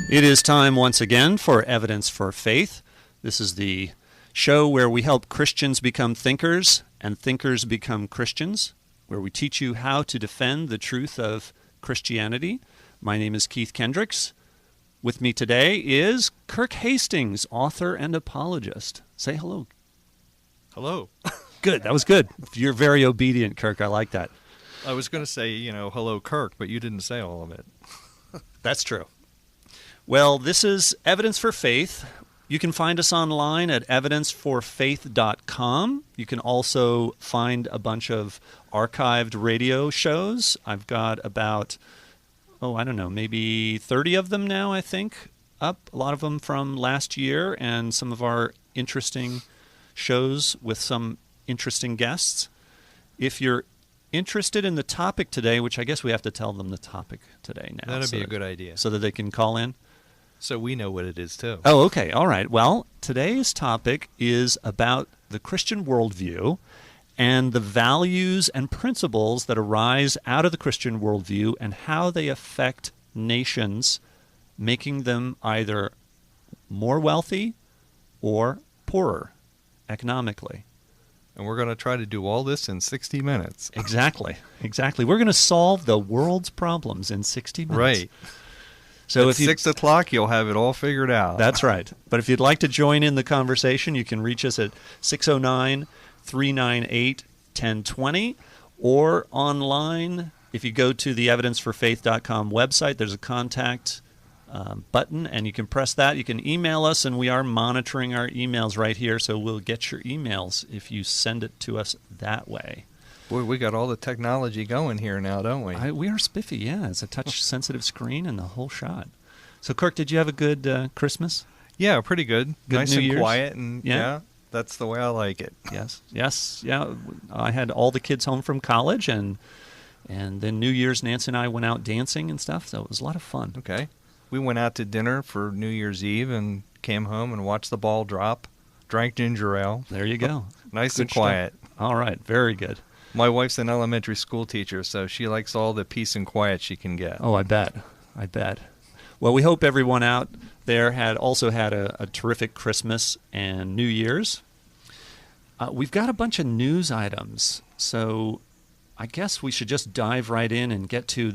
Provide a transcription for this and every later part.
It is time once again for Evidence for Faith. This is the show where we help Christians become thinkers and thinkers become Christians, where we teach you how to defend the truth of Christianity. My name is Keith Kendricks. With me today is Kirk Hastings, author and apologist. Say hello. Hello. Good. That was good. You're very obedient, Kirk. I like that. I was going to say, hello, Kirk, but you didn't say all of it. That's true. Well, this is Evidence for Faith. You can find us online at evidenceforfaith.com. You can also find a bunch of archived radio shows. I've got about, maybe 30 of them now, I think, up. A lot of them from last year and some of our interesting shows with some interesting guests. If you're interested in the topic today, which I guess we have to tell them the topic today now. That'd be a good idea. So that they can call in. So we know what it is, too. Oh, okay. All right. Well, today's topic is about the Christian worldview and the values and principles that arise out of the Christian worldview and how they affect nations, making them either more wealthy or poorer economically. And we're going to try to do all this in 60 minutes. Exactly. We're going to solve the world's problems in 60 minutes. Right. So at 6 o'clock, you'll have it all figured out. That's right. But if you'd like to join in the conversation, you can reach us at 609-398-1020 or online. If you go to the evidenceforfaith.com website, there's a contact button, and you can press that. You can email us, and we are monitoring our emails right here, so we'll get your emails if you send it to us that way. Boy, we got all the technology going here now, don't we? We are spiffy, yeah. It's a touch-sensitive screen and the whole shot. So, Kirk, did you have a good Christmas? Yeah, pretty good. Nice New and Year's? quiet, and yeah, that's the way I like it. Yes, yeah. I had all the kids home from college, and then New Year's, Nancy and I went out dancing and stuff, so it was a lot of fun. Okay. We went out to dinner for New Year's Eve and came home and watched the ball drop, drank ginger ale. There you go. Nice Good and quiet. Stuff. All right, very good. My wife's an elementary school teacher, so she likes all the peace and quiet she can get. Oh, I bet. Well, we hope everyone out there had a terrific Christmas and New Year's. We've got a bunch of news items, so I guess we should just dive right in and get to.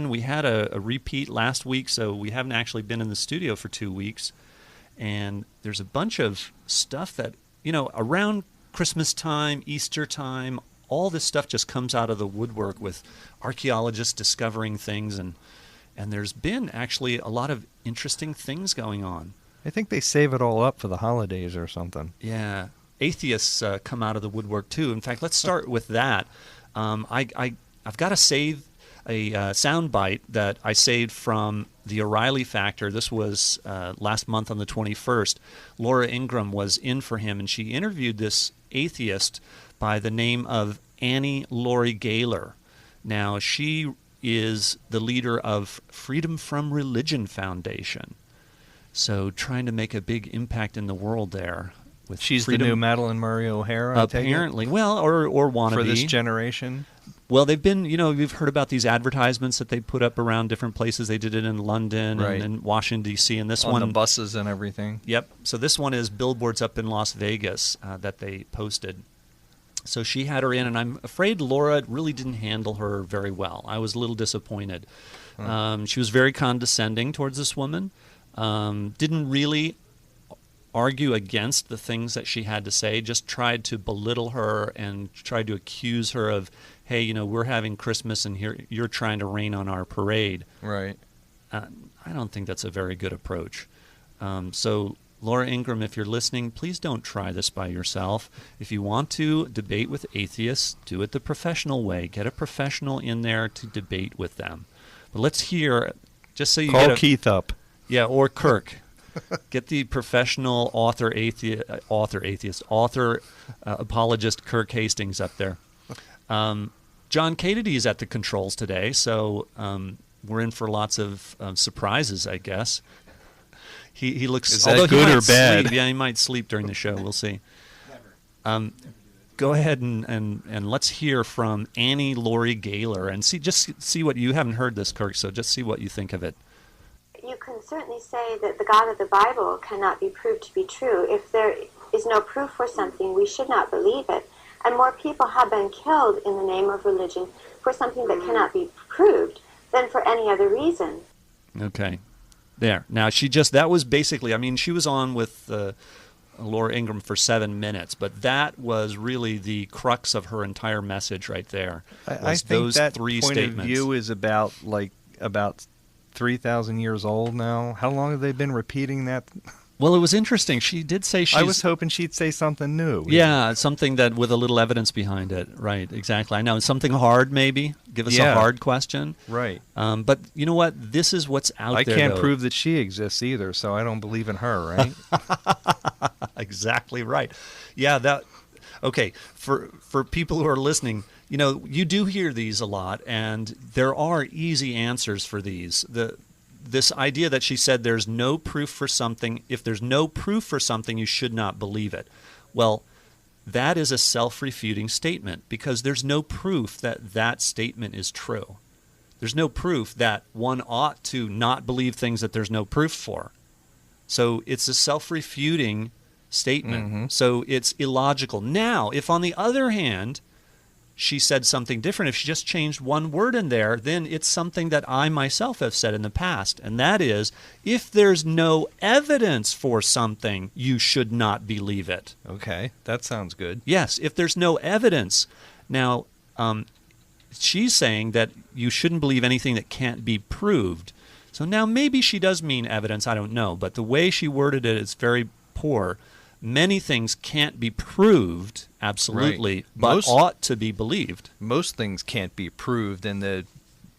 We had a repeat last week, so we haven't actually been in the studio for 2 weeks, and there's a bunch of stuff that, around Christmas time, Easter time, all this stuff just comes out of the woodwork with archaeologists discovering things, and there's been actually a lot of interesting things going on. I think they save it all up for the holidays or something. Yeah. Atheists come out of the woodwork, too. In fact, let's start with that. I've got to save a soundbite that I saved from the O'Reilly Factor. This was last month on the 21st. Laura Ingraham was in for him, and she interviewed this atheist by the name of Annie Laurie Gaylor. Now, she is the leader of Freedom from Religion Foundation. So trying to make a big impact in the world there. She's the new Madeline Murray O'Hara, apparently. Well, or wannabe. For this generation? Well, they've been, you've heard about these advertisements that they put up around different places. They did it in London and in Washington, D.C. And this on the buses and everything. Yep. So this one is billboards up in Las Vegas that they posted. So she had her in, and I'm afraid Laura really didn't handle her very well. I was a little disappointed. She was very condescending towards this woman. Didn't really argue against the things that she had to say, just tried to belittle her and tried to accuse her of, hey, we're having Christmas and here you're trying to rain on our parade. Right. I don't think that's a very good approach. So Laura Ingraham, if you're listening, please don't try this by yourself. If you want to debate with atheists, do it the professional way. Get a professional in there to debate with them. But let's hear, just so you call Keith up. Yeah, or Kirk. Get the professional author apologist Kirk Hastings up there. John Kennedy is at the controls today, so we're in for lots of surprises, I guess. He looks. Is that good or bad? Sleep. Yeah, he might sleep during the show. We'll see. Go ahead and let's hear from Annie Laurie Gaylor and see what you haven't heard this, Kirk. So just see what you think of it. you can certainly say that the God of the Bible cannot be proved to be true. If there is no proof for something, we should not believe it. And more people have been killed in the name of religion for something that cannot be proved than for any other reason. Okay. There. Now, that was basically, I mean, she was on with Laura Ingraham for 7 minutes, but that was really the crux of her entire message right there. I think those that three point statements. of view is about 3,000 years old now. How long have they been repeating that? Well, it was interesting. She did say I was hoping she'd say something new. Yeah, something that with a little evidence behind it. Right, exactly. I know. Something hard, maybe. Give us a hard question. Right. But you know what? This is what's out there. I can't prove that she exists either, so I don't believe in her, right? Exactly right. Yeah, okay. For people who are listening, you do hear these a lot, and there are easy answers for these. This idea that she said there's no proof for something, if there's no proof for something, you should not believe it. Well, that is a self-refuting statement because there's no proof that that statement is true. There's no proof that one ought to not believe things that there's no proof for. So it's a self-refuting statement. Mm-hmm. So it's illogical. Now, if on the other hand, she said something different, if she just changed one word in there, then it's something that I myself have said in the past. And that is, if there's no evidence for something, you should not believe it. Okay, that sounds good. Yes, if there's no evidence. Now, she's saying that you shouldn't believe anything that can't be proved. So now maybe she does mean evidence, I don't know. But the way she worded it is very poor. Many things can't be proved, absolutely, right, but ought to be believed. Most things can't be proved in the,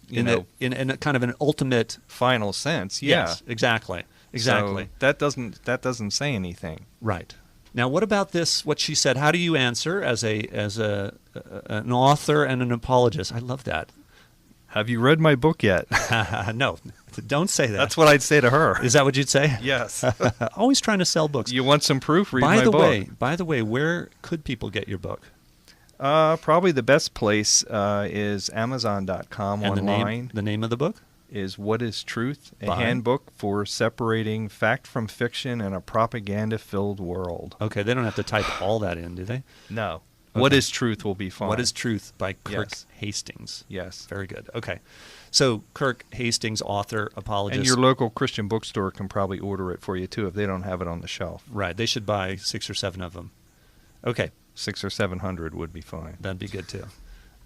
in a kind of an ultimate final sense. Yeah, yes, exactly. So that doesn't say anything. Right. Now, what about this? What she said? How do you answer as an author and an apologist? I love that. Have you read my book yet? No, don't say that. That's what I'd say to her. Is that what you'd say? Yes. Always trying to sell books. You want some proof? Read my book. By the way, where could people get your book? Probably the best place is Amazon.com and online. The name of the book? Is What is Truth? A handbook for separating fact from fiction in a propaganda-filled world. Okay, they don't have to type all that in, do they? No. Okay. What is Truth will be fine. What is Truth by Kirk Hastings. Yes. Very good. Okay. So Kirk Hastings, author, apologist. And your local Christian bookstore can probably order it for you, too, if they don't have it on the shelf. Right. They should buy 6 or 7 of them. Okay. 600 or 700 would be fine. That'd be good, too.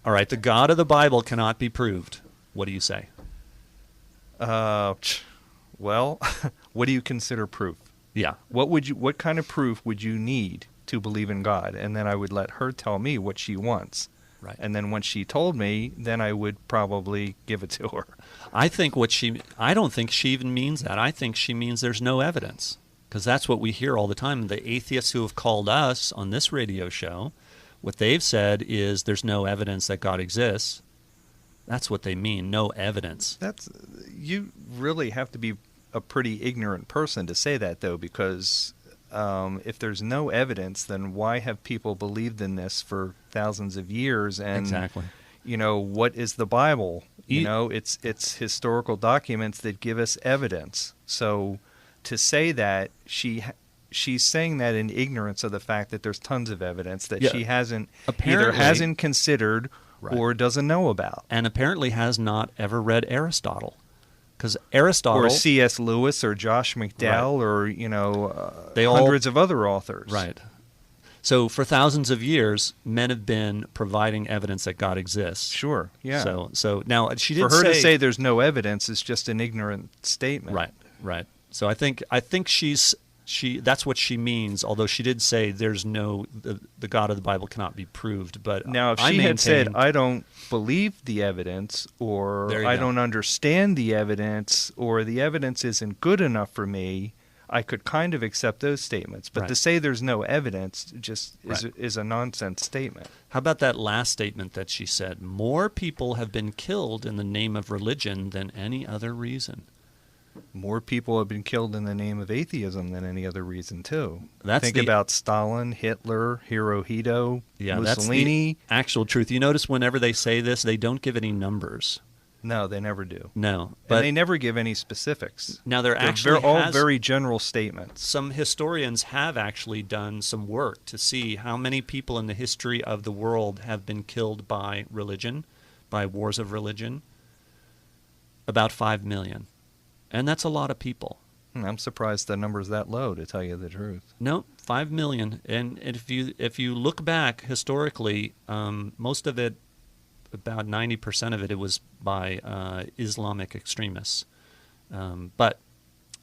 All right. The God of the Bible cannot be proved. What do you say? Well, what do you consider proof? Yeah. What kind of proof would you need to believe in God? And then I would let her tell me what she wants. Right. And then when she told me, then I would probably give it to her. I don't think she even means that. I think she means there's no evidence. Because that's what we hear all the time. The atheists who have called us on this radio show, what they've said is there's no evidence that God exists. That's what they mean, no evidence. You really have to be a pretty ignorant person to say that, though, because if there's no evidence, then why have people believed in this for thousands of years? And, exactly. What is the Bible? It's historical documents that give us evidence. So to say that she's saying that in ignorance of the fact that there's tons of evidence that she hasn't considered or doesn't know about. And apparently has not ever read Aristotle. Because Aristotle... Or C.S. Lewis or Josh McDowell or, hundreds of other authors. Right. So for thousands of years, men have been providing evidence that God exists. Sure, yeah. So now she did say... For her to say there's no evidence is just an ignorant statement. Right. So I think that's what she means, although she did say there's the God of the Bible cannot be proved. But now, if she had said, I don't believe the evidence, or I don't understand the evidence, or the evidence isn't good enough for me, I could kind of accept those statements. But to say there's no evidence just is a nonsense statement. How about that last statement that she said? More people have been killed in the name of religion than any other reason. More people have been killed in the name of atheism than any other reason, too. Think about Stalin, Hitler, Hirohito, Mussolini. That's the actual truth. You notice whenever they say this, they don't give any numbers. No, they never do. No, But but they never give any specifics. now there They're actually all has, very general statements. some historians have actually done some work to see how many people in the history of the world have been killed by religion, by wars of religion. About 5 million. And that's a lot of people. I'm surprised the number's that low, to tell you the truth. No, 5 million. And if you look back historically, most of it, about 90% of it, was by Islamic extremists. But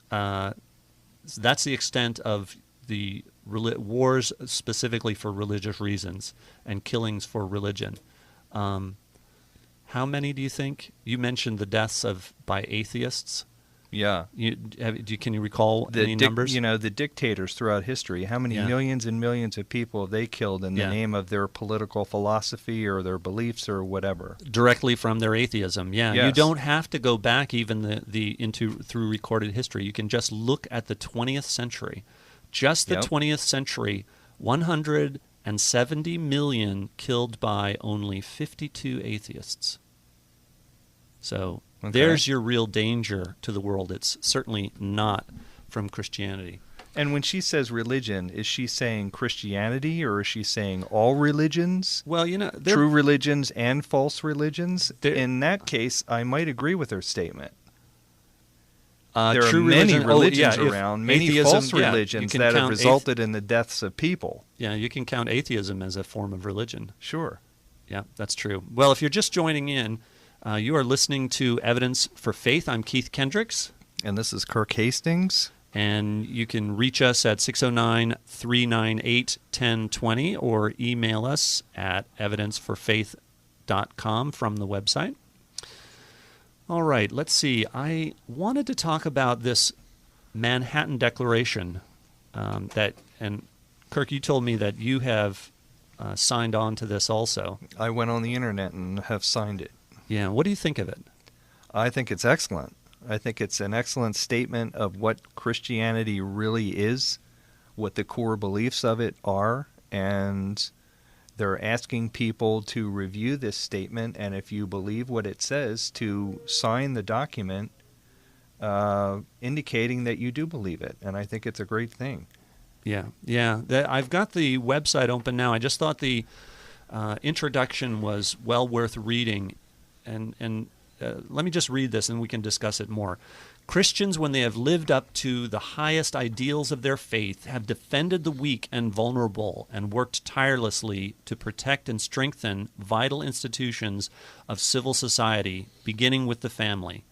that's the extent of the wars specifically for religious reasons and killings for religion. How many do you think? You mentioned the deaths by atheists. Yeah. Can you recall any numbers? The dictators throughout history, how many millions and millions of people have they killed in the name of their political philosophy or their beliefs or whatever? Directly from their atheism, yeah. Yes. You don't have to go back even through recorded history. You can just look at the 20th century. Just the 20th century, 170 million killed by only 52 atheists. So there's your real danger to the world. It's certainly not from Christianity. And when she says religion, is she saying Christianity or is she saying all religions? Well, true religions and false religions? In that case, I might agree with her statement. There are many religions around, many false religions that have resulted in the deaths of people. Yeah, you can count atheism as a form of religion. Sure. Yeah, that's true. Well, if you're just joining in, you are listening to Evidence for Faith. I'm Keith Kendricks. And this is Kirk Hastings. And you can reach us at 609-398-1020 or email us at evidenceforfaith.com from the website. All right, let's see. I wanted to talk about this Manhattan Declaration and Kirk, you told me that you have signed on to this also. I went on the internet and have signed it. Yeah, what do you think of it? I think it's excellent. I think it's an excellent statement of what Christianity really is, what the core beliefs of it are, and they're asking people to review this statement, and if you believe what it says, to sign the document indicating that you do believe it, and I think it's a great thing. Yeah. I've got the website open now. I just thought the introduction was well worth reading. And let me just read this and we can discuss it more. Christians, when they have lived up to the highest ideals of their faith, have defended the weak and vulnerable and worked tirelessly to protect and strengthen vital institutions of civil society, beginning with the family.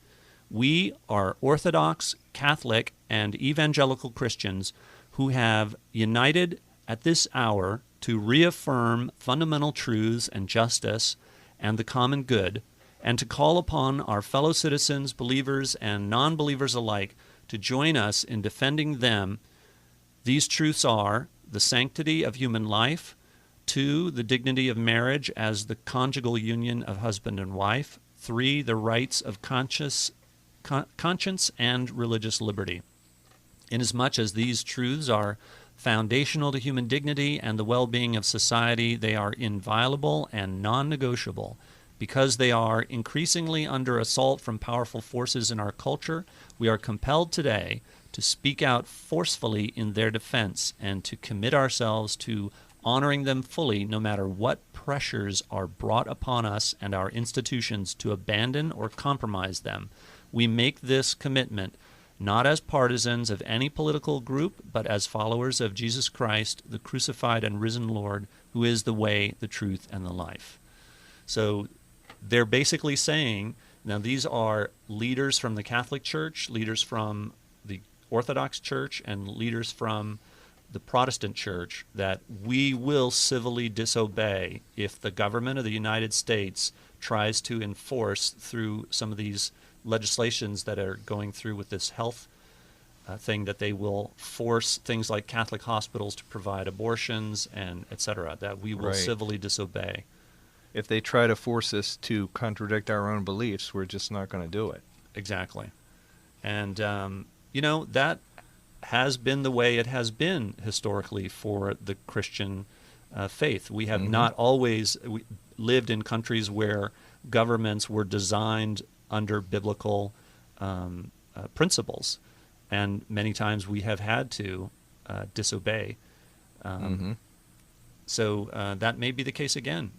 We are Orthodox, Catholic, and Evangelical Christians who have united at this hour to reaffirm fundamental truths and justice and the common good, and to call upon our fellow citizens, believers and non-believers alike, to join us in defending them. These truths are the sanctity of human life, 2, the dignity of marriage as the conjugal union of husband and wife, 3, the rights of conscience and religious liberty. Inasmuch as these truths are foundational to human dignity and the well-being of society, they are inviolable and non-negotiable. Because they are increasingly under assault from powerful forces in our culture, we are compelled today to speak out forcefully in their defense and to commit ourselves to honoring them fully no matter what pressures are brought upon us and our institutions to abandon or compromise them. We make this commitment not as partisans of any political group, but as followers of Jesus Christ, the crucified and risen Lord, who is the way, the truth, and the life. So they're basically saying, now these are leaders from the Catholic Church, leaders from the Orthodox Church, and leaders from the Protestant Church, that we will civilly disobey if the government of the United States tries to enforce through some of these legislations that are going through with this health thing, that they will force things like Catholic hospitals to provide abortions and et cetera, that we will civilly disobey. If they try to force us to contradict our own beliefs, we're just not going to do it. Exactly. And, that has been the way it has been historically for the Christian faith. We have not always lived in countries where governments were designed under biblical principles, and many times we have had to disobey. So that may be the case again.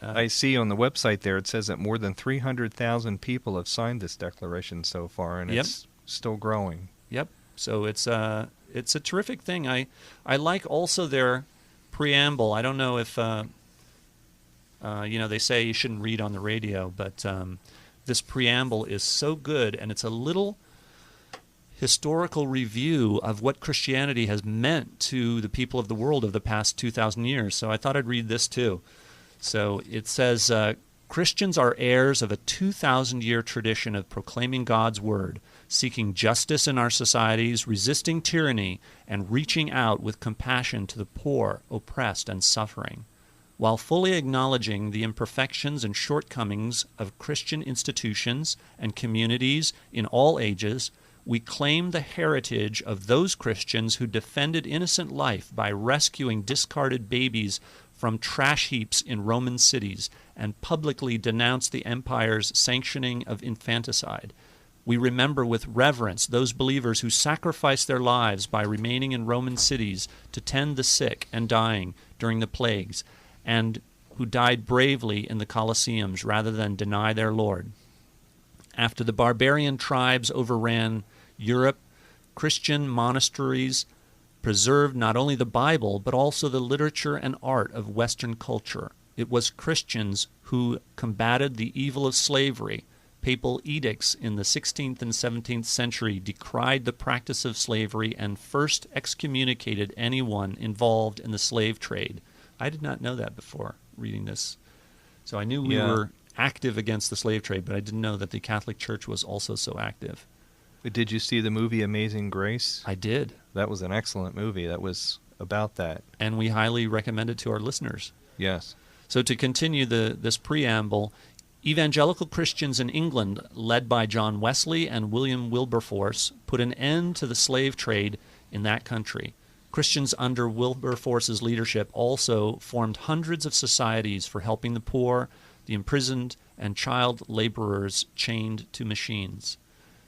I see on the website there it says that more than 300,000 people have signed this declaration so far, and it's still growing. Yep. So it's a terrific thing. I like also their preamble. I don't know if they say you shouldn't read on the radio, but this preamble is so good, and it's a little historical review of what Christianity has meant to the people of the world of the past 2,000 years. So I thought I'd read this too. So it says, Christians are heirs of a 2,000-year tradition of proclaiming God's word, seeking justice in our societies, resisting tyranny, and reaching out with compassion to the poor, oppressed, and suffering. While fully acknowledging the imperfections and shortcomings of Christian institutions and communities in all ages, we claim the heritage of those Christians who defended innocent life by rescuing discarded babies from trash heaps in Roman cities and publicly denounced the empire's sanctioning of infanticide. We remember with reverence those believers who sacrificed their lives by remaining in Roman cities to tend the sick and dying during the plagues, and who died bravely in the Colosseums rather than deny their Lord. After the barbarian tribes overran Europe, Christian monasteries preserved not only the Bible, but also the literature and art of Western culture. It was Christians who combated the evil of slavery. Papal edicts in the 16th and 17th century decried the practice of slavery and first excommunicated anyone involved in the slave trade. I did not know that before reading this. So I knew we were active against the slave trade, but I didn't know that the Catholic Church was also so active. Did you see the movie Amazing Grace? I did. That was an excellent movie. That was about that. And we highly recommend it to our listeners. Yes. So to continue this preamble, evangelical Christians in England, led by John Wesley and William Wilberforce, put an end to the slave trade in that country. Christians under Wilberforce's leadership also formed hundreds of societies for helping the poor, the imprisoned, and child laborers chained to machines.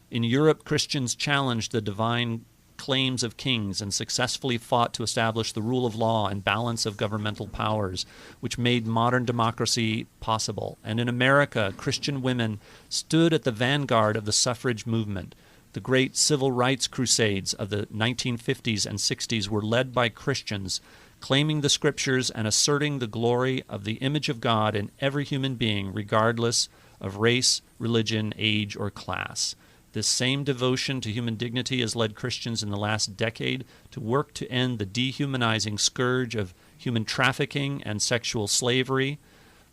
In Europe, Christians challenged the divine claims of kings and successfully fought to establish the rule of law and balance of governmental powers, which made modern democracy possible. And in America, Christian women stood at the vanguard of the suffrage movement. The great civil rights crusades of the 1950s and 60s were led by Christians, claiming the scriptures and asserting the glory of the image of God in every human being, regardless of race, religion, age, or class. This same devotion to human dignity has led Christians in the last decade to work to end the dehumanizing scourge of human trafficking and sexual slavery,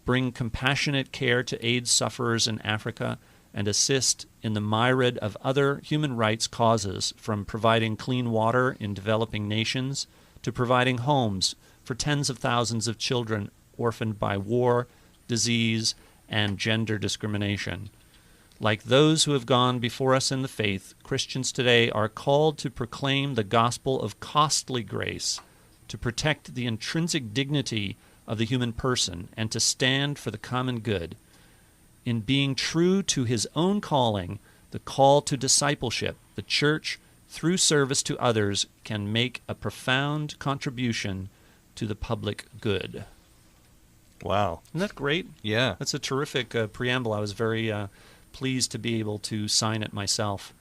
bring compassionate care to AIDS sufferers in Africa, and assist in the myriad of other human rights causes, from providing clean water in developing nations to providing homes for tens of thousands of children orphaned by war, disease, and gender discrimination. Like those who have gone before us in the faith, Christians today are called to proclaim the gospel of costly grace, to protect the intrinsic dignity of the human person, and to stand for the common good. In being true to his own calling, the call to discipleship, the church, through service to others, can make a profound contribution to the public good. Wow. Isn't that great? Yeah. That's a terrific preamble. I was very pleased to be able to sign it myself.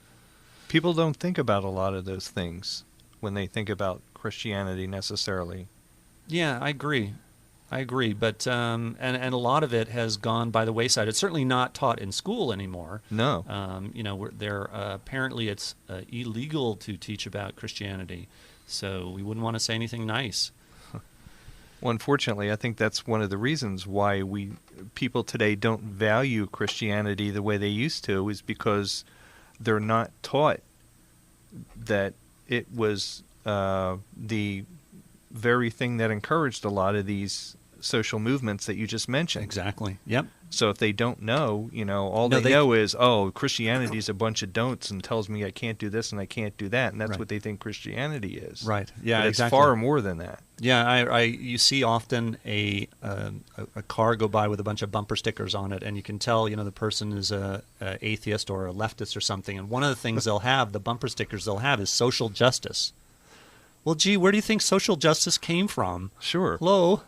People don't think about a lot of those things when they think about Christianity necessarily. Yeah, I agree. But and a lot of it has gone by the wayside. It's certainly not taught in school anymore. No. Apparently it's illegal to teach about Christianity, so we wouldn't want to say anything nice. Well, unfortunately, I think that's one of the reasons why people today don't value Christianity the way they used to, is because they're not taught that it was the very thing that encouraged a lot of these social movements that you just mentioned. Exactly. Yep. So if they don't know, all No, they know is, Christianity is a bunch of don'ts and tells me I can't do this and I can't do that, and that's Right. what they think Christianity is. Right. Yeah. But exactly. it's far more than that. Yeah. You see often a car go by with a bunch of bumper stickers on it, and you can tell the person is a atheist or a leftist or something. And one of the things the bumper stickers they'll have is social justice. Well, gee, where do you think social justice came from? Sure. Hello.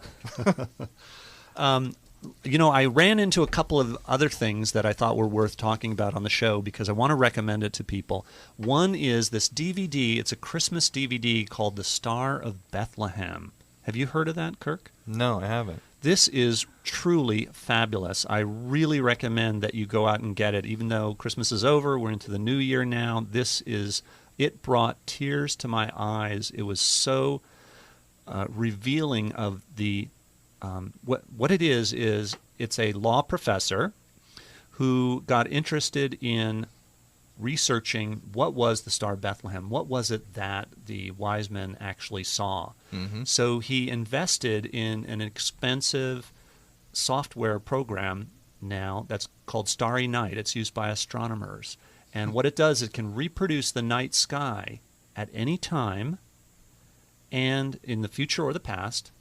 I ran into a couple of other things that I thought were worth talking about on the show because I want to recommend it to people. One is this DVD. It's a Christmas DVD called The Star of Bethlehem. Have you heard of that, Kirk? No, I haven't. This is truly fabulous. I really recommend that you go out and get it. Even though Christmas is over, we're into the new year now. It brought tears to my eyes. It was so revealing of the what it is it's a law professor who got interested in researching what was the Star of Bethlehem. What was it that the wise men actually saw? Mm-hmm. So he invested in an expensive software program now that's called Starry Night. It's used by astronomers. And what it does, it can reproduce the night sky at any time and in the future or the past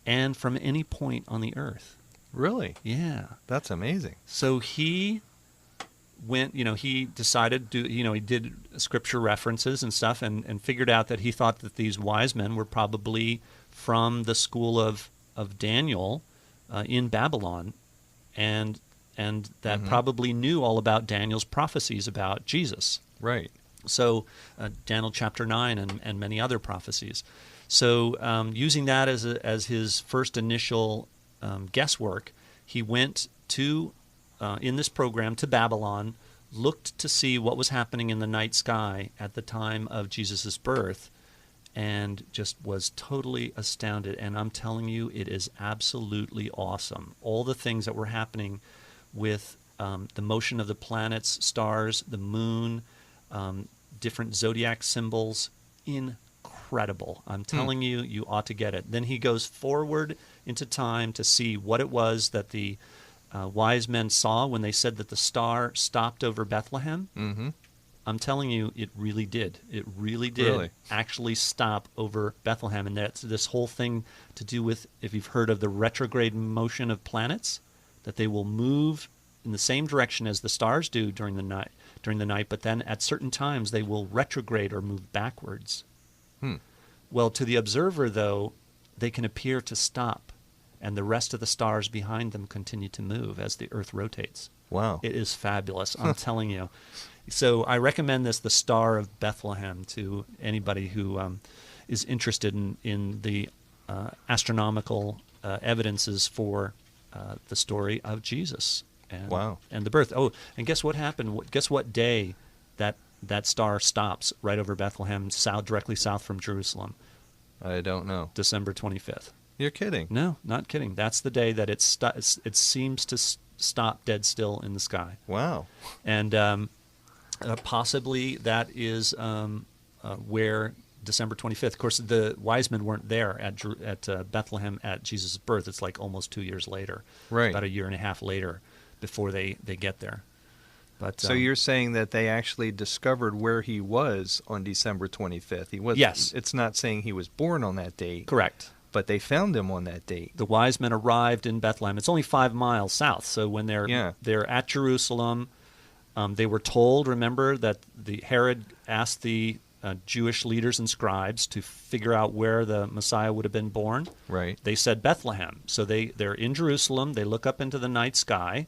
and from any point on the earth. Really? Yeah. That's amazing. So he went, he decided he did scripture references and stuff and figured out that he thought that these wise men were probably from the school of Daniel in Babylon and that Mm-hmm. probably knew all about Daniel's prophecies about Jesus. Right. So Daniel chapter 9 and many other prophecies. So using that as his first initial guesswork, he went to, in this program, to Babylon, looked to see what was happening in the night sky at the time of Jesus' birth, and just was totally astounded. And I'm telling you, it is absolutely awesome. All the things that were happening with the motion of the planets, stars, the moon, different zodiac symbols, incredible. I'm telling you, you ought to get it. Then he goes forward into time to see what it was that the wise men saw when they said that the star stopped over Bethlehem. Mm-hmm. I'm telling you, it really did. It really did actually stop over Bethlehem. And that's this whole thing to do with, if you've heard of the retrograde motion of planets, that they will move in the same direction as the stars do during the night, but then at certain times they will retrograde or move backwards. Well, to the observer, though, they can appear to stop, and the rest of the stars behind them continue to move as the Earth rotates. Wow. It is fabulous, I'm telling you. So I recommend this, The Star of Bethlehem, to anybody who is interested in the astronomical evidences for the story of Jesus and the birth. Oh, and guess what happened? Guess what day that star stops right over Bethlehem, directly south from Jerusalem? I don't know. December 25th. You're kidding. No, not kidding. That's the day that it seems to stop dead still in the sky. Wow. And possibly that is where December 25th. Of course, the wise men weren't there at Bethlehem at Jesus' birth. It's like almost 2 years later, Right. about a year and a half later, before they get there. But So you're saying that they actually discovered where he was on December 25th. He was. Yes. It's not saying he was born on that date. correct. But they found him on that date. The wise men arrived in Bethlehem. It's only 5 miles south. So when they're at Jerusalem, they were told, remember, that Herod asked the Jewish leaders and scribes to figure out where the Messiah would have been born. Right. They said Bethlehem. So they're in Jerusalem. They look up into the night sky.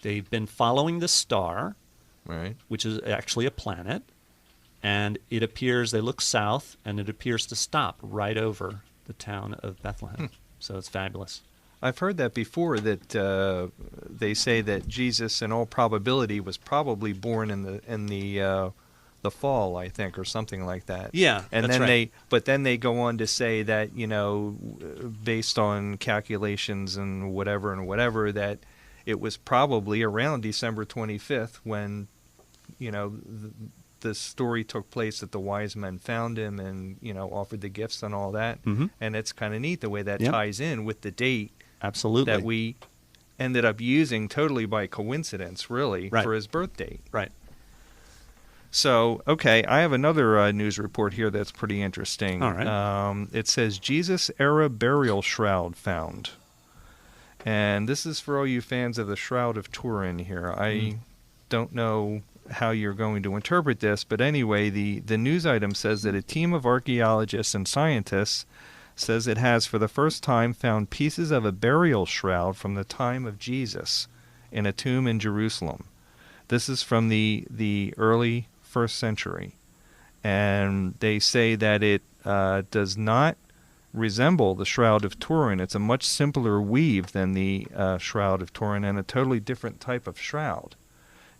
They've been following the star, Right. which is actually a planet, and it appears, they look south, and it appears to stop right over the town of Bethlehem. So it's fabulous. I've heard that before, that they say that Jesus, in all probability, was probably born in the fall, I think, or something like that. Yeah, and that's then right. but then they go on to say that, based on calculations and whatever, that it was probably around December 25th when, the story took place that the wise men found him and, offered the gifts and all that. Mhm. And it's kind of neat the way that Yep. ties in with the date Absolutely. that we ended up using totally by coincidence, really, Right. for his birth date. Right. So, okay, I have another news report here that's pretty interesting. All right. It says Jesus-era burial shroud found. And this is for all you fans of the Shroud of Turin here. I don't know how you're going to interpret this, but anyway, the news item says that a team of archaeologists and scientists says it has for the first time found pieces of a burial shroud from the time of Jesus in a tomb in Jerusalem. This is from the early 1st century. And they say that it does not resemble the Shroud of Turin. It's a much simpler weave than the Shroud of Turin and a totally different type of shroud.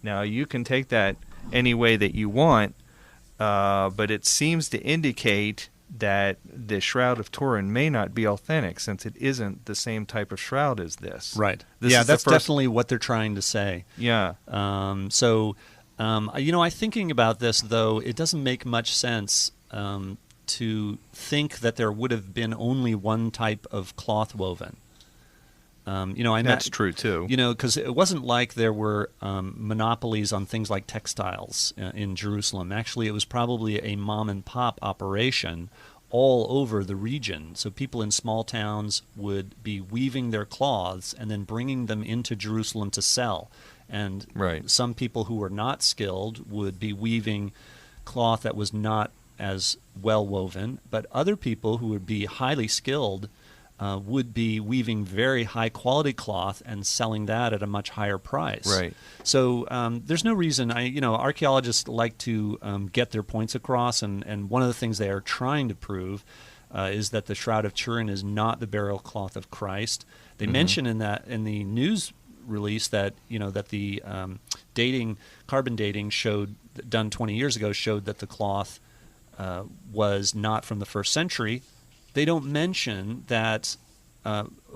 Now, you can take that any way that you want, but it seems to indicate that the Shroud of Turin may not be authentic since it isn't the same type of shroud as this. Right. This yeah, is the that's first- definitely what they're trying to say. Yeah. I thinking about this, though, it doesn't make much sense to think that there would have been only one type of cloth woven. That's true, too. Because it wasn't like there were monopolies on things like textiles in Jerusalem. Actually, it was probably a mom-and-pop operation all over the region. So people in small towns would be weaving their cloths and then bringing them into Jerusalem to sell. And Right. some people who were not skilled would be weaving cloth that was not as well woven, but other people who would be highly skilled would be weaving very high quality cloth and selling that at a much higher price. Right. So there's no reason. Archaeologists like to get their points across, and one of the things they are trying to prove is that the Shroud of Turin is not the burial cloth of Christ. They mention in the news release that the carbon dating done 20 years ago showed that the cloth was not from the 1st century. They don't mention that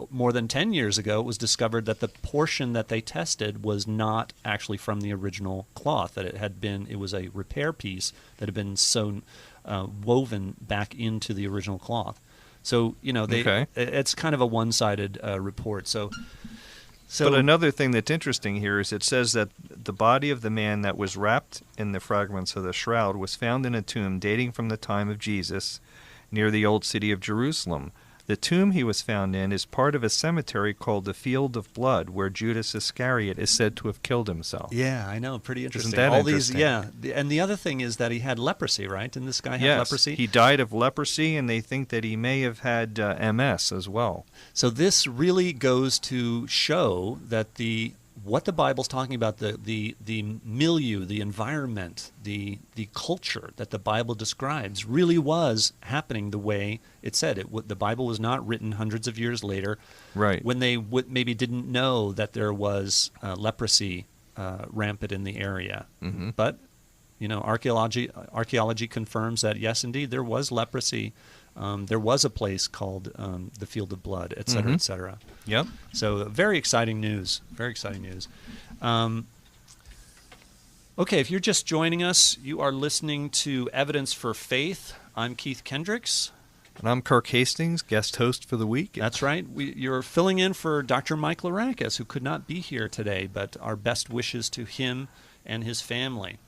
more than 10 years ago it was discovered that the portion that they tested was not actually from the original cloth, that it was a repair piece that had been sewn, woven back into the original cloth. So, it's kind of a one-sided report. So, but another thing that's interesting here is it says that the body of the man that was wrapped in the fragments of the shroud was found in a tomb dating from the time of Jesus near the old city of Jerusalem. The tomb he was found in is part of a cemetery called the Field of Blood, where Judas Iscariot is said to have killed himself. Yeah, I know. Pretty interesting. Isn't that interesting? And the other thing is that he had leprosy, right? Didn't this guy have Yes, leprosy? he died of leprosy, and they think that he may have had MS as well. So this really goes to show that what the Bible's talking about, the milieu, the environment, the culture that the Bible describes really was happening the way it said. The Bible was not written hundreds of years later, Right. when they maybe didn't know that there was leprosy rampant in the area. Mm-hmm. But archaeology confirms that yes, indeed, there was leprosy. There was a place called the Field of Blood, et cetera, et cetera. Yep. So very exciting news. Very exciting news. Okay, if you're just joining us, you are listening to Evidence for Faith. I'm Keith Kendricks. And I'm Kirk Hastings, guest host for the week. That's right. You're filling in for Dr. Mike Larakis, who could not be here today, but our best wishes to him and his family.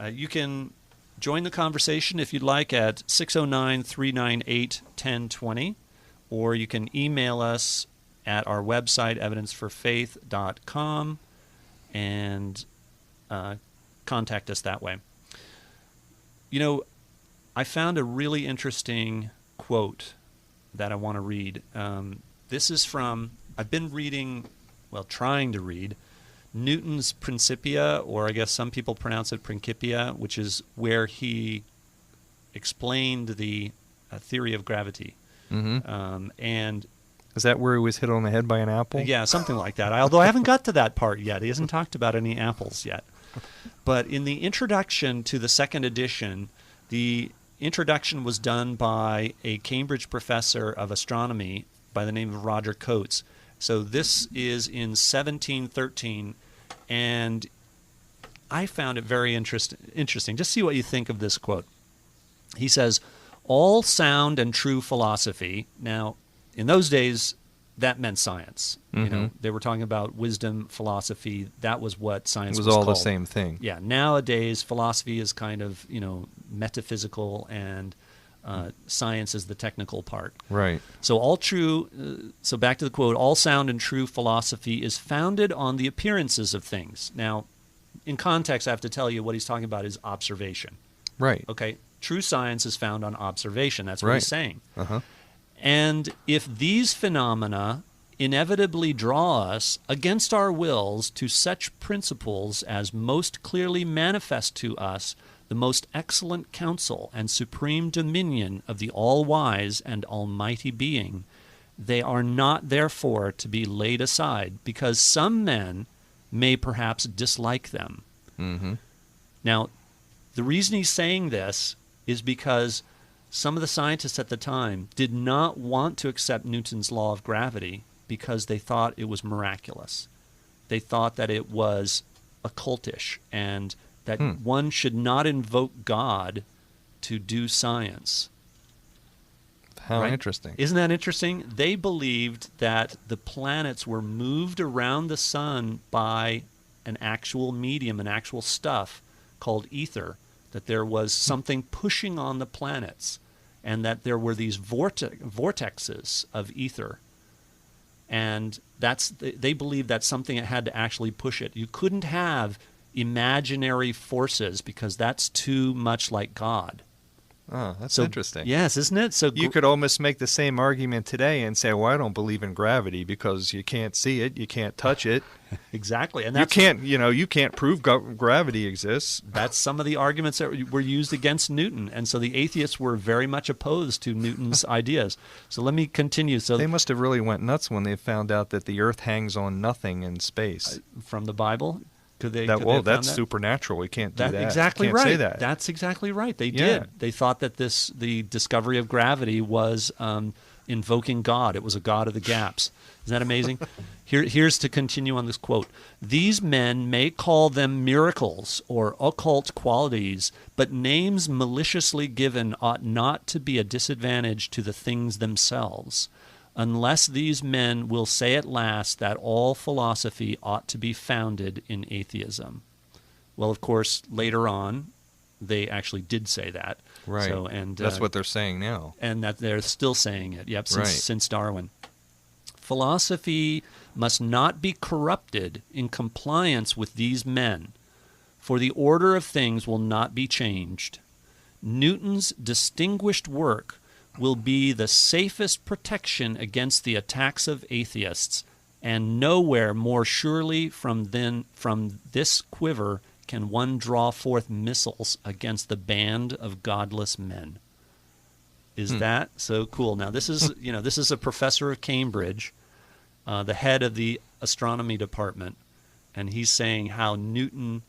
You can join the conversation if you'd like at 609-398-1020, or you can email us at our website, evidenceforfaith.com, and contact us that way. I found a really interesting quote that I want to read. This is from, I've been trying to read, Newton's Principia, or I guess some people pronounce it Principia, which is where he explained the theory of gravity. Mm-hmm. And is that where he was hit on the head by an apple? yeah, something like that. Although I haven't got to that part yet. He hasn't talked about any apples yet. But in the introduction to the second edition, the introduction was done by a Cambridge professor of astronomy by the name of Roger Coates. So this is in 1713, and I found it very interesting. Just see what you think of this quote. He says, "All sound and true philosophy." Now, in those days, that meant science. They were talking about wisdom, philosophy. That was what science was all called. the same thing. Yeah. Nowadays, philosophy is kind of metaphysical, and science is the technical part. Right. So all true. So back to the quote: all sound and true philosophy is founded on the appearances of things. Now, in context, I have to tell you what he's talking about is observation. Right. Okay. True science is found on observation. That's what he's saying. Uh-huh. And if these phenomena inevitably draw us against our wills to such principles as most clearly manifest to us the most excellent counsel and supreme dominion of the all-wise and almighty being, they are not therefore to be laid aside, because some men may perhaps dislike them. Mm-hmm. Now, the reason he's saying this is because some of the scientists at the time did not want to accept Newton's law of gravity because they thought it was miraculous. They thought that it was occultish, and that one should not invoke God to do science. How interesting. Isn't that interesting? They believed that the planets were moved around the sun by an actual medium, an actual stuff called ether, that there was something pushing on the planets, and that there were these vortexes of ether. And they believed that's something that had to actually push it. You couldn't have imaginary forces because that's too much like God. Oh, that's interesting. Yes, isn't it? So you could almost make the same argument today and say, well, I don't believe in gravity because you can't see it, you can't touch it. Exactly. And you can't prove gravity exists. That's some of the arguments that were used against Newton. And so the atheists were very much opposed to Newton's ideas. So let me continue. So they must have really went nuts when they found out that the Earth hangs on nothing in space. From the Bible? That's supernatural. We can't do that. Exactly can't right. Say that. That's exactly right. They did. They thought that the discovery of gravity was invoking God. It was a God of the gaps. Isn't that amazing? Here's to continue on this quote. These men may call them miracles or occult qualities, but names maliciously given ought not to be a disadvantage to the things themselves, unless these men will say at last that all philosophy ought to be founded in atheism. Well, of course, later on, they actually did say that. Right. So, and that's what they're saying now. And that they're still saying it, right. since Darwin. Philosophy must not be corrupted in compliance with these men, for the order of things will not be changed. Newton's distinguished work will be the safest protection against the attacks of atheists, and nowhere more surely from this quiver can one draw forth missiles against the band of godless men. Is that so cool? Now this is a professor of Cambridge, the head of the astronomy department, and he's saying how Newton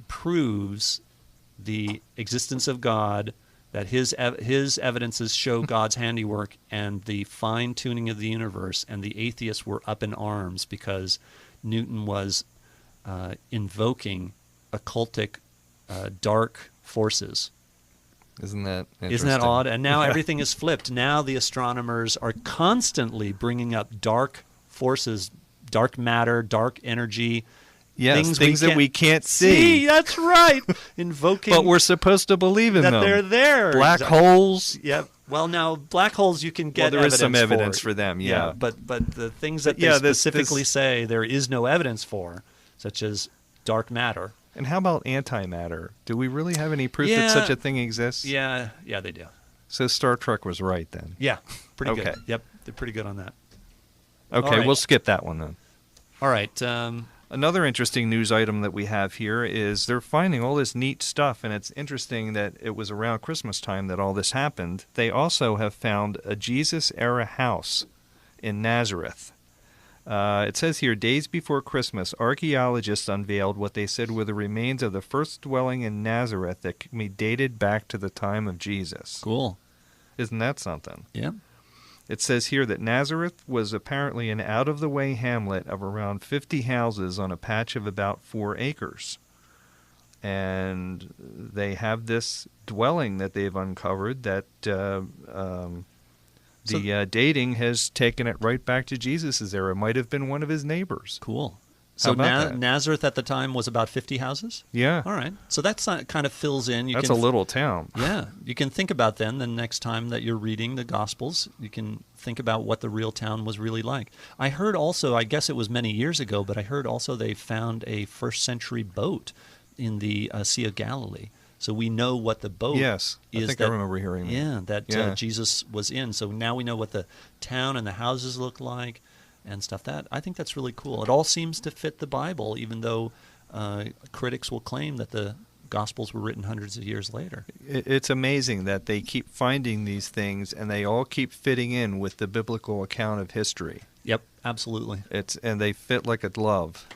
proves the existence of God, that his evidences show God's handiwork and the fine-tuning of the universe, and the atheists were up in arms because Newton was invoking occultic, dark forces. Isn't that interesting? Isn't that odd? And now everything is flipped. Now the astronomers are constantly bringing up dark forces, dark matter, dark energy. Yes, things that we can't see. That's right. Invoking. But we're supposed to believe in that them. They're there. Black holes. Yep. Well, now black holes you can get. There is some evidence for for them. Yeah. But the things that they specifically say there is no evidence for, such as dark matter. And how about antimatter? Do we really have any proof that such a thing exists? Yeah, they do. So Star Trek was right then. Yeah, pretty okay. good. Yep, they're pretty good on that. Okay, right. We'll skip that one then. All right. Another interesting news item that we have here is they're finding all this neat stuff, and it's interesting that it was around Christmas time that all this happened. They also have found a Jesus-era house in Nazareth. It says here, days before Christmas, archaeologists unveiled what they said were the remains of the first dwelling in Nazareth that can be dated back to the time of Jesus. Cool. Isn't that something? Yeah. It says here that Nazareth was apparently an out-of-the-way hamlet of around 50 houses on a patch of about 4 acres. And they have this dwelling that they've uncovered that The dating has taken it right back to Jesus' era. It might have been one of his neighbors. Cool. How So about that? Nazareth at the time was about 50 houses? Yeah. All right. So that's kind of fills in. That's a little town. Yeah. You can think about then the next time that you're reading the Gospels, you can think about what the real town was really like. I heard also, I guess it was many years ago, but I heard also they found a first century boat in the Sea of Galilee. So we know what the boat Yes, is. I think I remember hearing that. Yeah, that Yeah. Jesus was in. So now we know what the town and the houses look like and stuff. I think that's really cool. It all seems to fit the Bible, even though critics will claim that the Gospels were written hundreds of years later. It's amazing that they keep finding these things, and they all keep fitting in with the biblical account of history. Yep, absolutely. And they fit like a glove.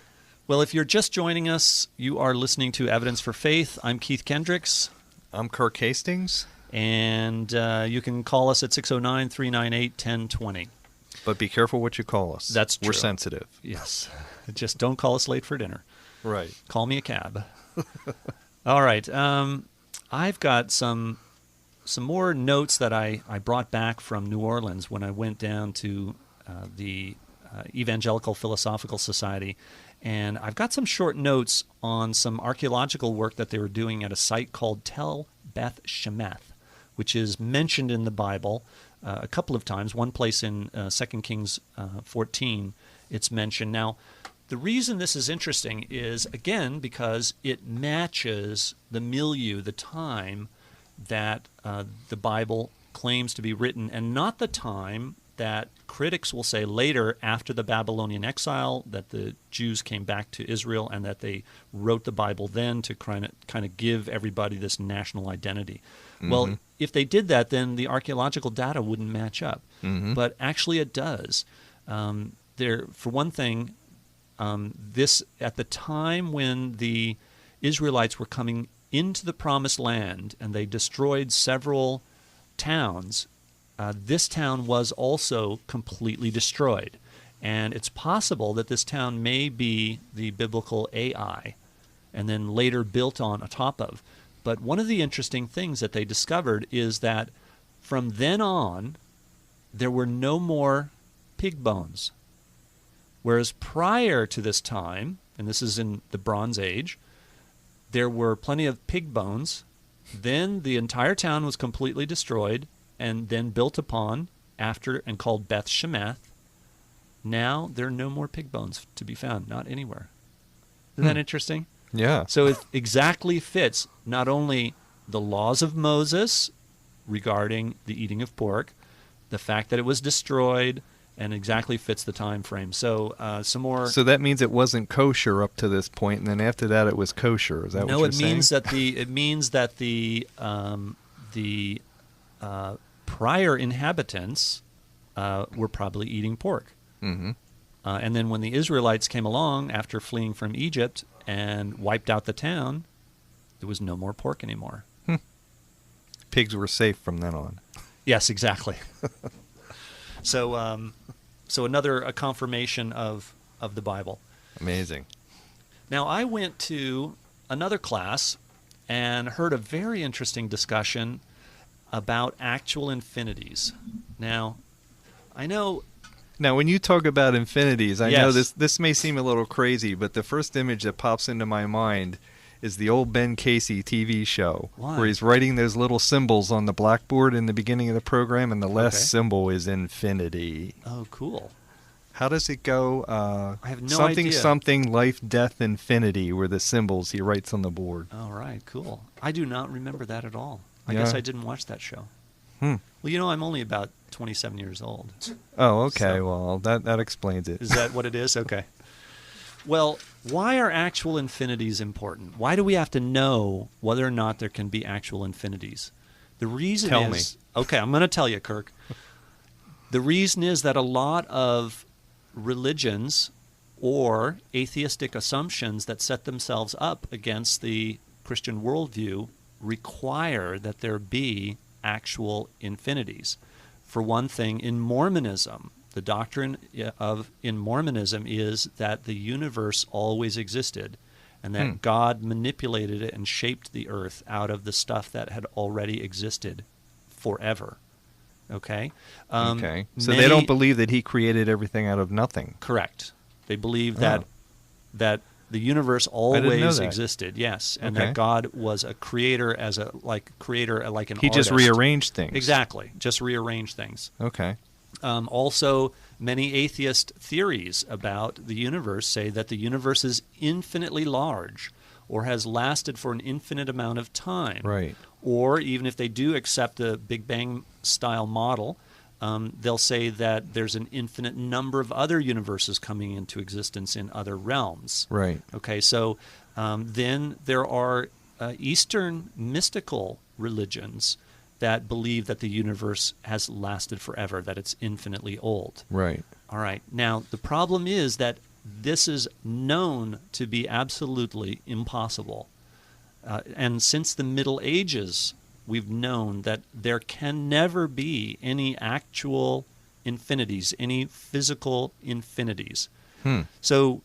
Well, if you're just joining us, you are listening to Evidence for Faith. I'm Keith Kendricks. I'm Kirk Hastings. And you can call us at 609-398-1020. But be careful what you call us. That's true. We're sensitive. Yes. Just don't call us late for dinner. Right. Call me a cab. All right. I've got some more notes that I brought back from New Orleans when I went down to the Evangelical Philosophical Society. And I've got some short notes on some archaeological work that they were doing at a site called Tel Beth Shemeth, which is mentioned in the Bible a couple of times. One place in 2 Kings 14, it's mentioned. Now, the reason this is interesting is, again, because it matches the milieu, the time that the Bible claims to be written, and not the time that critics will say later, after the Babylonian exile, that the Jews came back to Israel and that they wrote the Bible then to kind of give everybody this national identity. Mm-hmm. Well, if they did that, then the archaeological data wouldn't match up. Mm-hmm. But actually it does. For one thing, this at the time when the Israelites were coming into the Promised Land and they destroyed several towns, this town was also completely destroyed. And it's possible that this town may be the biblical Ai and then later built on top of. But one of the interesting things that they discovered is that from then on, there were no more pig bones. Whereas prior to this time, and this is in the Bronze Age, there were plenty of pig bones. Then the entire town was completely destroyed and then built upon after and called Beth Shemeth. Now there are no more pig bones to be found, not anywhere. Isn't that interesting? Yeah. So it exactly fits not only the laws of Moses regarding the eating of pork, the fact that it was destroyed, and exactly fits the time frame. So some more. So that means it wasn't kosher up to this point, and then after that it was kosher. Is that what you're saying? No, it means that the prior inhabitants were probably eating pork. Mm-hmm. And then when the Israelites came along after fleeing from Egypt and wiped out the town, there was no more pork anymore. Pigs were safe from then on. Yes, exactly. So another confirmation of the Bible. Amazing. Now, I went to another class and heard a very interesting discussion about actual infinities. Now, I know... Now, when you talk about infinities, I know Yes. this may seem a little crazy, but the first image that pops into my mind is the old Ben Casey TV show. Why? Where he's writing those little symbols on the blackboard in the beginning of the program, and the last symbol is infinity. Oh, cool. How does it go? I have no something, idea. Something, life, death, infinity were the symbols he writes on the board. All right, cool. I do not remember that at all. I Yeah. guess I didn't watch that show. Well, I'm only about 27 years old. Oh, okay. So- Well, that explains it. Is that what it is? Okay. Well, why are actual infinities important? Why do we have to know whether or not there can be actual infinities? The reason Tell is... Okay, I'm going to tell you, Kirk. The reason is that a lot of religions or atheistic assumptions that set themselves up against the Christian worldview require that there be actual infinities. For one thing, in Mormonism, the doctrine in Mormonism is that the universe always existed and that God manipulated it and shaped the earth out of the stuff that had already existed forever. Okay. Okay. So they don't believe that he created everything out of nothing. Correct. They believe that the universe I didn't know always that. existed. Yes, and Okay. that God was a creator like an He just artist. rearranged things. Exactly. Just rearranged things. Okay. Also, many atheist theories about the universe say that the universe is infinitely large or has lasted for an infinite amount of time. Right. Or even if they do accept the Big Bang style model, they'll say that there's an infinite number of other universes coming into existence in other realms. Right. Okay, so then there are Eastern mystical religions that believe that the universe has lasted forever, that it's infinitely old. Right. All right. Now, the problem is that this is known to be absolutely impossible. And since the Middle Ages, we've known that there can never be any actual infinities, any physical infinities. So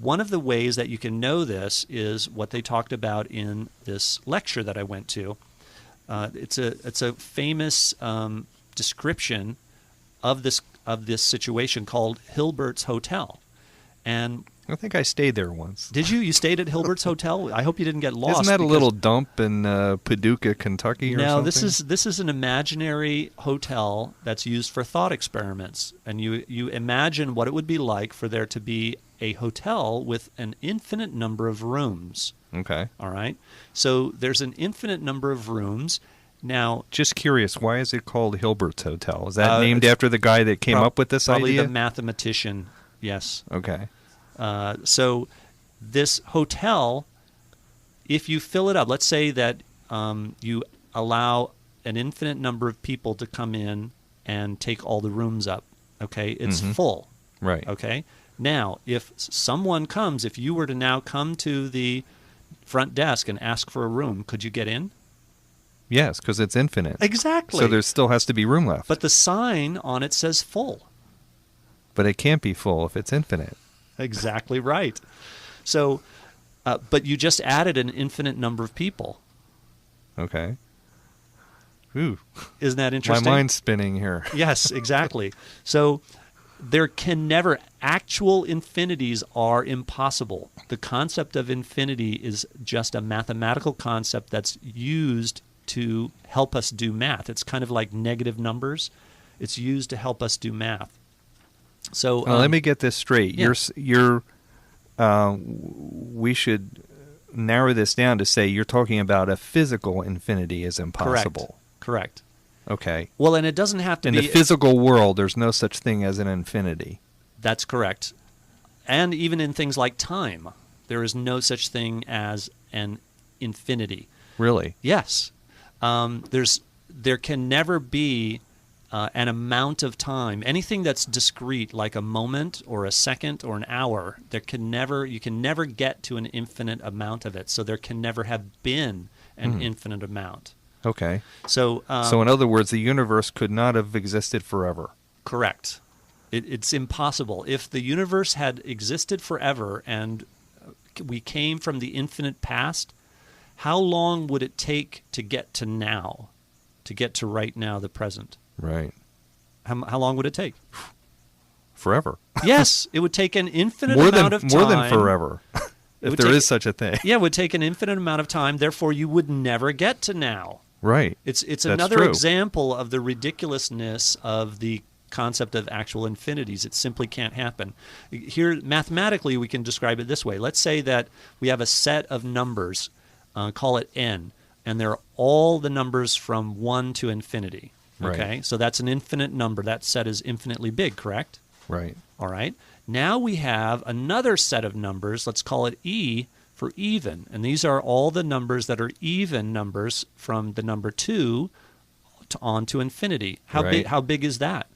one of the ways that you can know this is what they talked about in this lecture that I went to. It's a famous description of this situation called Hilbert's Hotel. And I think I stayed there once. did you? You stayed at Hilbert's Hotel? I hope you didn't get lost. Isn't that a because- little dump in Paducah, Kentucky, or No, something? this is an imaginary hotel that's used for thought experiments, and you imagine what it would be like for there to be a hotel with an infinite number of rooms. Okay. All right, so there's an infinite number of rooms. Now, Just curious, why is it called Hilbert's Hotel? Is that named it's after the guy that came up with this probably idea? the mathematician. Yes. Okay. So this hotel, if you fill it up, let's say that you allow an infinite number of people to come in and take all the rooms up. Okay, it's full. Right. Okay. Now, if someone comes, if you were to now come to the front desk and ask for a room, could you get in? Yes, because it's infinite. Exactly. So there still has to be room left. But the sign on it says full. But it can't be full if it's infinite. Exactly right. So, but you just added an infinite number of people. Okay. Ooh. Isn't that My interesting? mind's spinning here. Yes, exactly. So there can never, actual infinities are impossible. The concept of infinity is just a mathematical concept that's used to help us do math. It's kind of like negative numbers. It's used to help us do math. So Let me get this straight. yeah. We should narrow this down to say you're talking about a physical infinity is impossible. Correct. Okay. Well, and it doesn't have to In be... the physical world, there's no such thing as an infinity. That's correct. And even in things like time, there is no such thing as an infinity. Really? Yes. There can never be an amount of time. Anything that's discrete, like a moment or a second or an hour, you can never get to an infinite amount of it. So there can never have been an infinite amount. Okay. So, So in other words, the universe could not have existed forever. correct. It's impossible. If the universe had existed forever and we came from the infinite past, how long would it take to get to now, to get to right now, the present? Right. How long would it take? Forever. Yes, it would take an infinite More amount than of time. more than forever. If would there take- is such a thing. Yeah, it would take an infinite amount of time. Therefore, you would never get to now. Right. It's That's another true. example of the ridiculousness of the concept of actual infinities. It simply can't happen. Here, mathematically, we can describe it this way. Let's say that we have a set of numbers, call it n, and they're all the numbers from 1 to infinity. Okay, Right. so that's an infinite number. That set is infinitely big, correct? Right. All right. Now we have another set of numbers. Let's call it E for even. And these are all the numbers that are even numbers from the number 2 on to infinity. Right. How big is that?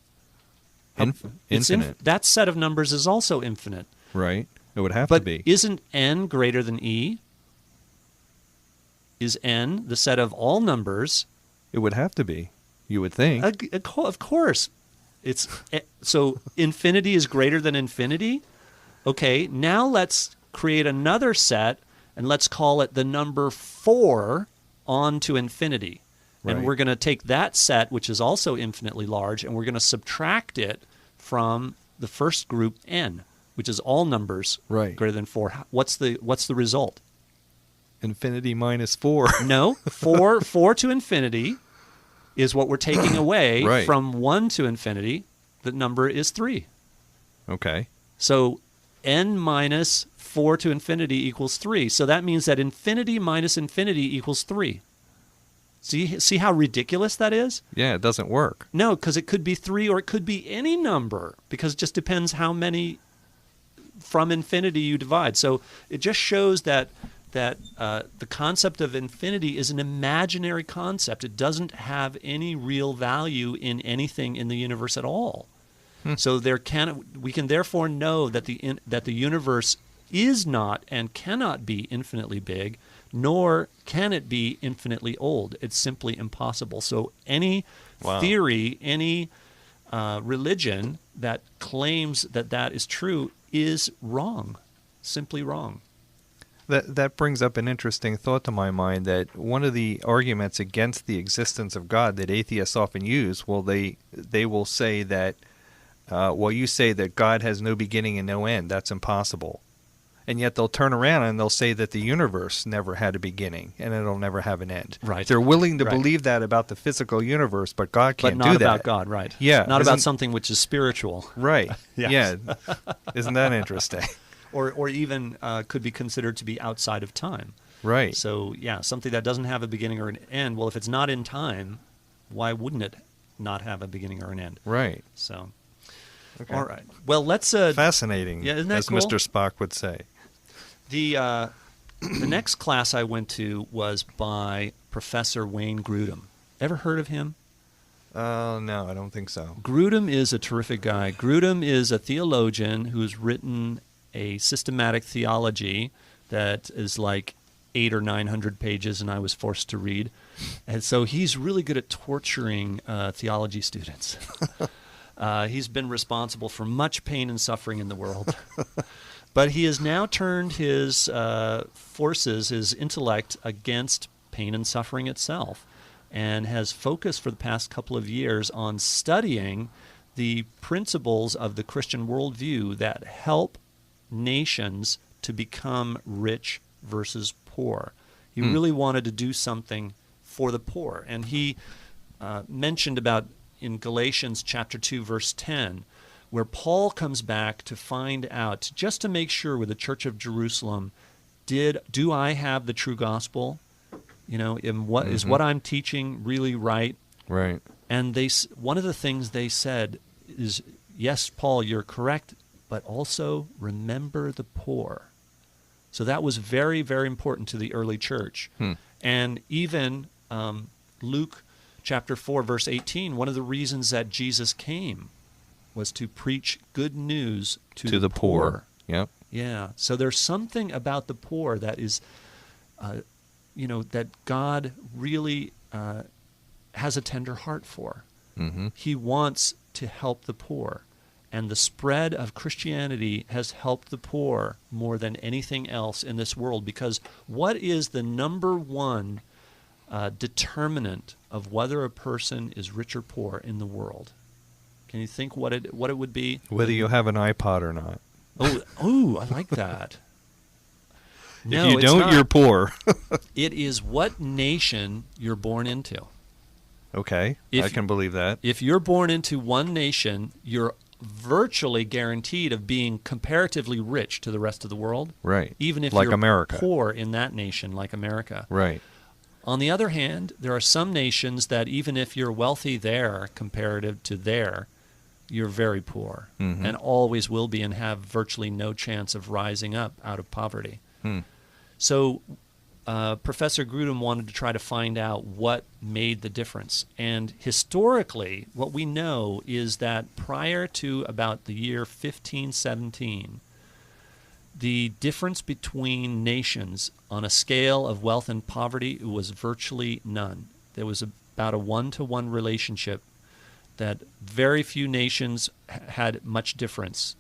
It's Infinite. that set of numbers is also infinite. Right. It would have to But be. isn't n greater than E? Is n the set of all numbers? It would have to be. You would think. Of course. So infinity is greater than infinity? Okay, now let's create another set, and let's call it the number 4 on to infinity. And we're going to take that set, which is also infinitely large, and we're going to subtract it from the first group, n, which is all numbers greater than 4. What's the result? Infinity minus 4. No, 4 to infinity is what we're taking away. Right. From 1 to infinity. The number is 3. Okay. So n minus 4 to infinity equals 3. So that means that infinity minus infinity equals 3. See how ridiculous that is? Yeah, it doesn't work. No, because it could be 3 or it could be any number, because it just depends how many from infinity you divide. So it just shows that the concept of infinity is an imaginary concept. It doesn't have any real value in anything in the universe at all. So we can therefore know that the universe is not and cannot be infinitely big, nor can it be infinitely old. It's simply impossible. So any theory, any religion that claims that is true is wrong, simply wrong. That brings up an interesting thought to my mind, that one of the arguments against the existence of God that atheists often use, they will say that, you say that God has no beginning and no end. That's impossible. And yet they'll turn around and they'll say that the universe never had a beginning and it'll never have an end. Right. They're willing to believe that about the physical universe, but God can't do that. But not about God, right. Yeah. Not about something which is spiritual. Right. Yes. Yeah. Isn't that interesting? Or even could be considered to be outside of time. Right. So, something that doesn't have a beginning or an end. Well, if it's not in time, why wouldn't it not have a beginning or an end? Right. So, okay. All right. Well, let's... Fascinating, isn't that as cool? Mr. Spock would say. The next class I went to was by Professor Wayne Grudem. Ever heard of him? No, I don't think so. Grudem is a terrific guy. Grudem is a theologian who's written a systematic theology that is like 800 or 900 pages, and I was forced to read. And so he's really good at torturing theology students. He's been responsible for much pain and suffering in the world. But he has now turned his forces, his intellect, against pain and suffering itself, and has focused for the past couple of years on studying the principles of the Christian worldview that help nations to become rich versus poor. He really wanted to do something for the poor. And he mentioned about in Galatians chapter 2, verse 10, where Paul comes back to find out, just to make sure with the Church of Jerusalem, do I have the true gospel? Is what I'm teaching really right? Right. And one of the things they said is, yes, Paul, you're correct, but also remember the poor. So that was very, very important to the early church. And even Luke chapter 4, verse 18, one of the reasons that Jesus came was to preach good news to the poor. Yep. Yeah. So there's something about the poor that is, that God really has a tender heart for. Mm-hmm. He wants to help the poor. And the spread of Christianity has helped the poor more than anything else in this world, because what is the number one determinant of whether a person is rich or poor in the world? Can you think what it would be? Whether you have an iPod or not. Oh, I like that. No, if you it's don't, not. You're poor. It is what nation you're born into. Okay, I can believe that. If you're born into one nation, you're virtually guaranteed of being comparatively rich to the rest of the world. Right. Even if like you're America. poor in that nation, like America. Right. On the other hand, there are some nations that even if you're wealthy there comparative to there, you're very poor and always will be and have virtually no chance of rising up out of poverty. So Professor Grudem wanted to try to find out what made the difference. And historically, what we know is that prior to about the year 1517, the difference between nations on a scale of wealth and poverty was virtually none. There was about a 1-to-1 relationship that very few nations had much difference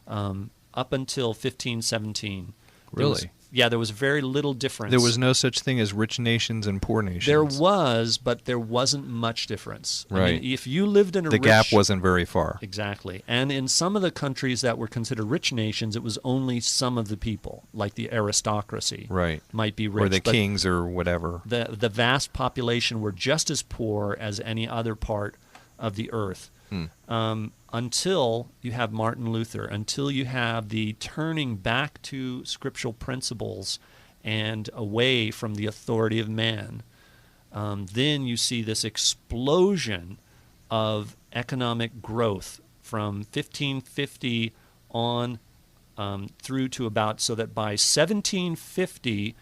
up until 1517. Really? there was very little difference. There was no such thing as rich nations and poor nations. There was, but there wasn't much difference. Right. I mean, if you lived in a the gap wasn't very far. Exactly. And in some of the countries that were considered rich nations, it was only some of the people, like the aristocracy, right, might be rich. Or the kings or whatever. The vast population were just as poor as any other part of the earth. Until you have Martin Luther, until you have the turning back to scriptural principles and away from the authority of man, then you see this explosion of economic growth from 1550 on through to about, so that by 1750,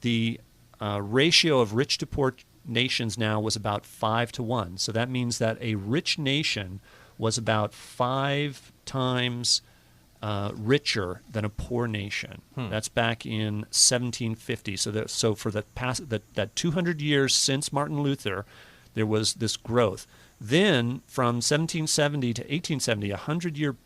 the ratio of rich to poor nations now was about 5 to 1. So that means that a rich nation was about 5 times richer than a poor nation. That's back in 1750. So for the past that 200 years since Martin Luther, there was this growth. Then from 1770 to 1870, a 100-year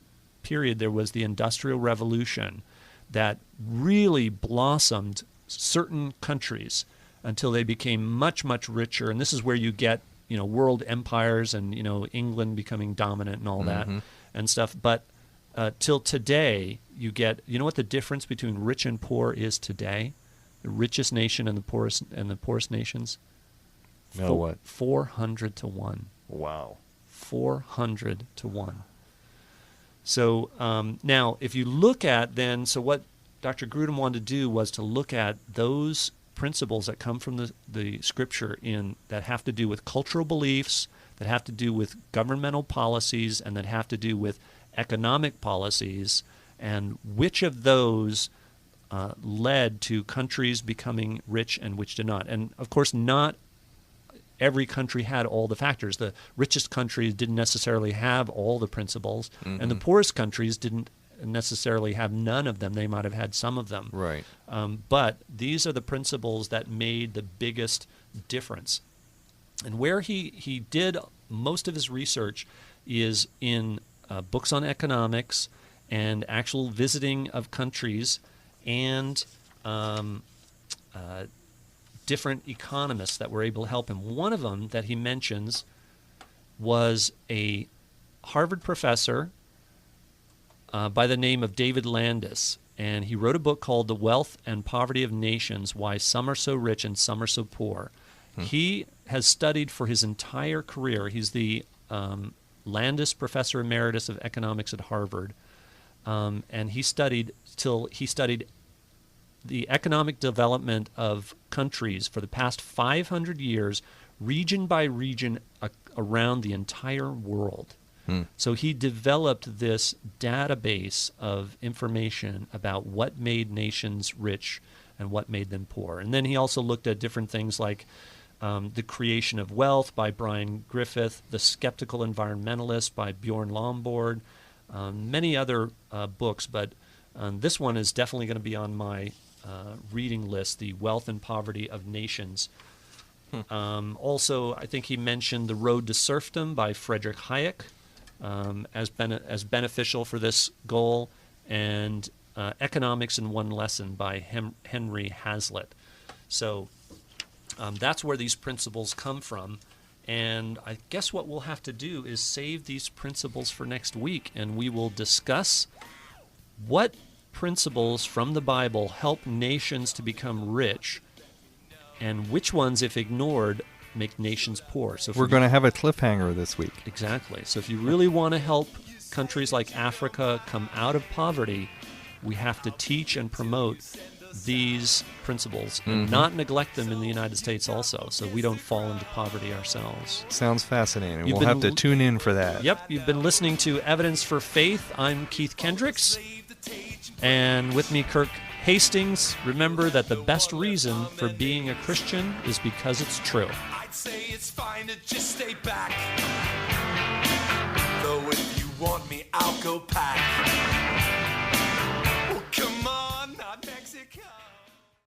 period, there was the Industrial Revolution that really blossomed certain countries until they became much, much richer. And this is where you get, world empires and, England becoming dominant and all that and stuff. But till today, you get, what the difference between rich and poor is today? The richest nation and the poorest nations? No, what? 400 to 1. Wow. 400 to 1. So now, if you look at then, so what Dr. Grudem wanted to do was to look at those principles that come from the scripture that have to do with cultural beliefs, that have to do with governmental policies, and that have to do with economic policies, and which of those led to countries becoming rich and which did not. And of course, not every country had all the factors. The richest countries didn't necessarily have all the principles, and the poorest countries didn't necessarily have none of them. They might have had some of them. Right. But these are the principles that made the biggest difference. And where he did most of his research is in books on economics and actual visiting of countries and different economists that were able to help him. One of them that he mentions was a Harvard professor by the name of David Landis, and he wrote a book called The Wealth and Poverty of Nations, Why Some Are So Rich and Some Are So Poor. He has studied for his entire career. He's the Landis Professor Emeritus of Economics at Harvard, and he studied the economic development of countries for the past 500 years, region by region, around the entire world. So he developed this database of information about what made nations rich and what made them poor. And then he also looked at different things like The Creation of Wealth by Brian Griffith, The Skeptical Environmentalist by Bjorn Lomborg, many other books, but this one is definitely going to be on my reading list, The Wealth and Poverty of Nations. Also, I think he mentioned The Road to Serfdom by Friedrich Hayek as beneficial for this goal, and Economics in One Lesson by Henry Hazlitt. So that's where these principles come from. And I guess what we'll have to do is save these principles for next week, and we will discuss what principles from the Bible help nations to become rich, and which ones, if ignored, make nations poor. So we're going to have a cliffhanger this week. Exactly. So if you really want to help countries like Africa come out of poverty, we have to teach and promote these principles and not neglect them in the United States also, so we don't fall into poverty ourselves. Sounds fascinating. We'll have to tune in for that. Yep. You've been listening to Evidence for Faith. I'm Keith Kendricks, and with me, Kirk Hastings. Remember that the best reason for being a Christian is because it's true. I'd say it's fine to just stay back, though if you want me, I'll go pack.